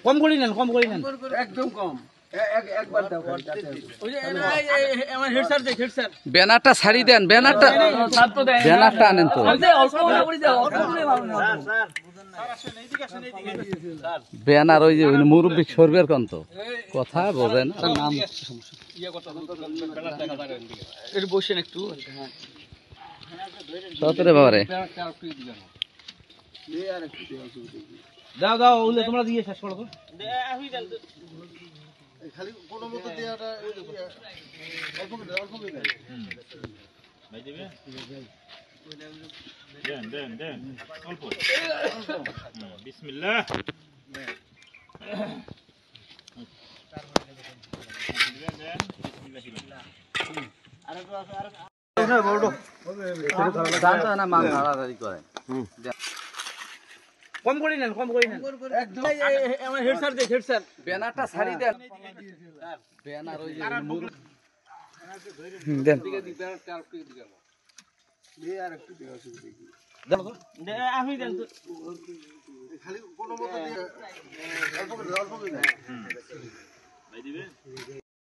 কম করে নেন, কম করে নেন, একদম কম। একবার দাও। আমার হেড স্যার দেখ, হেড স্যার ব্যানারটা ছাড়ি দেন, ব্যানারটা আনেন তো। ব্যানার ওই যে মুরব্বী সরবের কন্ত কথা বোঝেন নাম বসেন একটু। সতরে বাবারে দাও দাও, ওগুলো তোমরা দিয়ে শেষ করো তো। খালি কোনো মতো দেওয়াটা অল্প করে অল্প করে দেন। ভাই দিবে দেন দেন দেন অল্প বিসমিল্লাহ কম করে নেন, কম করে নেন, একদম আমার হেড স্যার দেখ, হেড স্যার ব্যানারটা ছাড়ি দেন। ব্যানার ওই যে দেন আর একটু দেওয়া অসুবিধা কি? আমি দেন তো। খালি কোনো মতো অল্প করে